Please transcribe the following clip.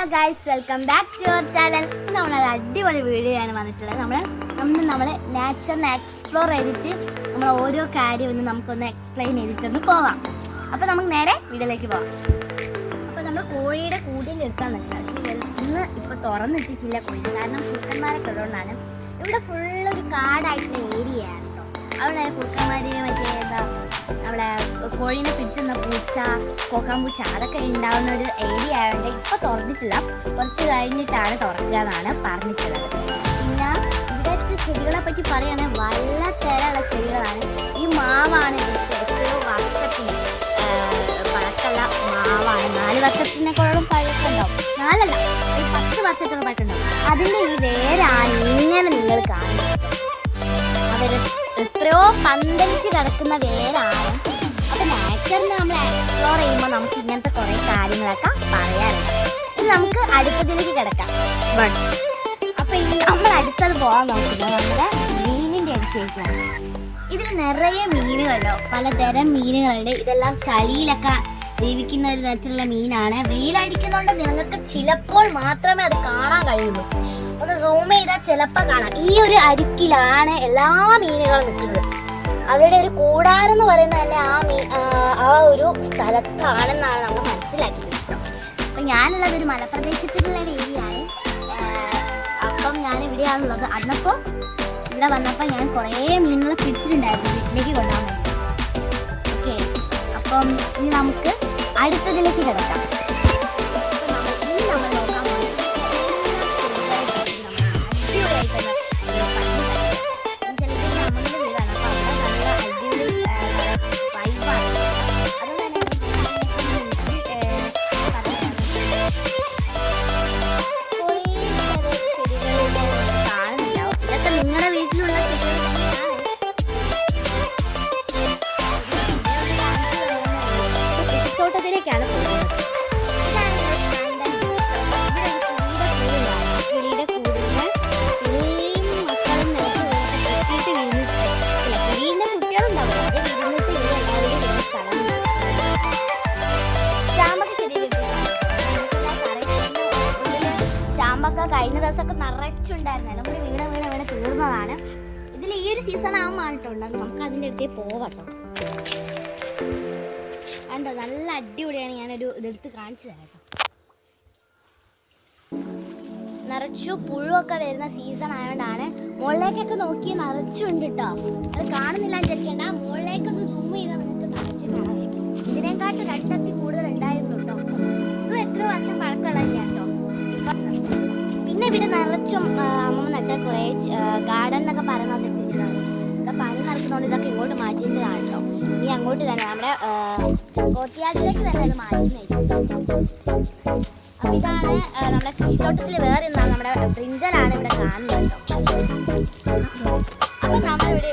Hello guys, welcome back to our channel. നമ്മളൊരു അടിപൊളി video ആണ് വന്നിട്ടുള്ളത്. നമ്മൾ നാച്ചറിനെ എക്സ്പ്ലോർ ചെയ്തിട്ട് നമ്മൾ ഓരോ കാര്യം ഒന്ന് നമുക്കൊന്ന് എക്സ്പ്ലെയിൻ ചെയ്തിട്ടൊന്ന് പോവാം. അപ്പോൾ നമുക്ക് നേരെ വീഡിയോയിലേക്ക് പോവാം. അപ്പോൾ നമ്മൾ കോഴിയുടെ കൂടിൽ എടുക്കാൻ നിൽക്കുക. പക്ഷേ ഇന്ന് ഇപ്പോൾ തുറന്നിട്ടിട്ടില്ല കോഴി, കാരണം കുറുക്കന്മാരൊക്കെ ഉള്ളതുകൊണ്ടാണ്. ഇവിടെ ഫുള്ളൊരു കാടായിട്ടുള്ള ഏരിയ ആണ് കേട്ടോ. അതുകൊണ്ടാണ് കുറുക്കന്മാരെ മറ്റേ നമ്മളെ കോഴീനെ പിടിച്ചുന്ന പൂച്ച, കൊക്കാമ്പൂച്ച അതൊക്കെ ഉണ്ടാവുന്ന ഒരു ഏരിയ ആയതുകൊണ്ട് ഇപ്പോൾ തുറന്നിട്ടില്ല. കുറച്ച് കഴിഞ്ഞിട്ടാണ് തുറക്കുക എന്നാണ് പറഞ്ഞിട്ടുള്ളത്. പിന്നെ ഇവിടുത്തെ ചെടികളെ പറ്റി പറയുകയാണെങ്കിൽ നല്ല തരമുള്ള ചെടികളാണ്. ഈ മാവാണ് ഇവിടുത്തെ എത്രയോ വർഷത്തിന് പഴക്കമുള്ള മാവാണ്. 4 വർഷത്തിനേക്കാളും പഴക്കമുണ്ടാവും. 4 അല്ല, ഒരു 10 വർഷത്തോളം പഴക്കമുണ്ടാവും. അതിൻ്റെ ഈ വേരാണ് ഇങ്ങനെ നിങ്ങൾ കാണുന്നത്. അവർ എത്രയോ പന്തലിച്ച് കിടക്കുന്ന വേരാണ്. അപ്പോൾ നാച്ചറിനെ നമ്മൾ എക്സ്പ്ലോർ ചെയ്യുമ്പോൾ നമുക്ക് ഇങ്ങനത്തെ കുറേ കാര്യങ്ങളൊക്കെ പറയാനുണ്ട്. ഇനി നമുക്ക് അടുത്തതിലേക്ക് കിടക്കാം. അപ്പോൾ ഇനി നമ്മൾ അടുത്തത് പോകാൻ നോക്കുന്നത് നമ്മുടെ മീനിൻ്റെ അടുത്തേക്കാണ്. ഇതിൽ നിറയെ മീനുകളുണ്ടോ, പലതരം മീനുകളുണ്ട്. ഇതെല്ലാം ചളിയിലൊക്കെ ജീവിക്കുന്ന ഒരു തരത്തിലുള്ള മീനാണ്. വെയിലടിക്കുന്നതുകൊണ്ട് നിങ്ങൾക്ക് ചിലപ്പോൾ മാത്രമേ അത് കാണാൻ കഴിയുള്ളൂ. ഒന്ന് സൂം ചെയ്താൽ ചിലപ്പോൾ കാണാം. ഈ ഒരു അരുക്കിലാണ് എല്ലാ മീനുകളും നിൽക്കുന്നത്. അവരുടെ ഒരു കൂടാരം എന്ന് പറയുന്നത് തന്നെ ആ ഒരു സ്ഥലത്താണെന്നാണ് നമ്മൾ മനസ്സിലാക്കിയത്. അപ്പം ഞാനുള്ളത് ഒരു മലപ്രദേശത്തിലുള്ള ഒരു ഏരിയയാണ്. അപ്പം ഞാനിവിടെയാണുള്ളത്. അന്നപ്പോൾ ഇവിടെ വന്നപ്പോൾ ഞാൻ കുറേ മീനുകളെ പിടിച്ചിട്ടുണ്ടായിരുന്നു വീട്ടിലേക്ക് കൊണ്ടുപോകാൻ വേണ്ടി. ഓക്കെ, അപ്പം ഇനി നമുക്ക് അടുത്തതിലേക്ക് കിടക്കാം. തോട്ടത്തിലേക്കാണ് പോകുന്നത്. കിളിയുടെ കൂടിന് കിളിയും മക്കളും കെട്ടിയിട്ട് കിളിയുടെ കുട്ടികളുണ്ടാവും. അത് ഇരുന്നിട്ട് എല്ലാവരും വരുന്ന സ്ഥലം. ചാമ്പക്ക ചെടി ചാമ്പക്ക കഴിഞ്ഞ ദിവസമൊക്കെ നിറച്ചുണ്ടായിരുന്നു. നമ്മൾ വീണ് തീർന്നതാണ്. ഇതിൽ ഈ ഒരു സീസൺ ആകുമ്പോൾ കേട്ടോ. നമുക്ക് അതിൻ്റെ അടുത്തേ പോവട്ടോ. കണ്ടോ, നല്ല അടിപൊളിയാണ്. ഞാനൊരു ഇതെടുത്ത് കാണിച്ചു തരാം കേട്ടോ. നിറച്ചു പുഴുവൊക്കെ വരുന്ന സീസൺ ആയതുകൊണ്ടാണ്. മുകളിലേക്കൊക്കെ നോക്കി നിറച്ചുണ്ട് കേട്ടോ. അത് കാണുന്നില്ല വിചാരിക്കേണ്ട. മുകളിലേക്കൊന്ന് സൂം ചെയ്താൽ നിങ്ങൾക്ക് നിറച്ച് കാണാൻ പറ്റും. ഇതിനെക്കാട്ടും 2 അടി കൂടുതൽ ഉണ്ടായിരുന്നു കേട്ടോ. ഇതും എത്ര വർഷം പഴക്കമുള്ളതല്ല കേട്ടോ. പിന്നെ ഇവിടെ നിറച്ചും അമ്മ നട്ട കുറേ ഗാർഡൻ എന്നൊക്കെ പറയുന്നത് ഇവിടെ പണി നടക്കുന്നതുകൊണ്ട് ഇതൊക്കെ ഇങ്ങോട്ട് മാറ്റി വെച്ചതാണ് കേട്ടോ. ഇനി അങ്ങോട്ട് തന്നെ നമ്മുടെ കോട്ടിയാടിലേക്ക് തന്നെ അത് മാറ്റി. അപ്പം ഇതാണ് നമ്മുടെ കൃഷിത്തോട്ടത്തിൽ വേറെ ഒന്നാണ് നമ്മുടെ ബ്രിഞ്ചലാണ് ഇവിടെ കാണുന്നത് കേട്ടോ. അപ്പം നമ്മളിവിടെ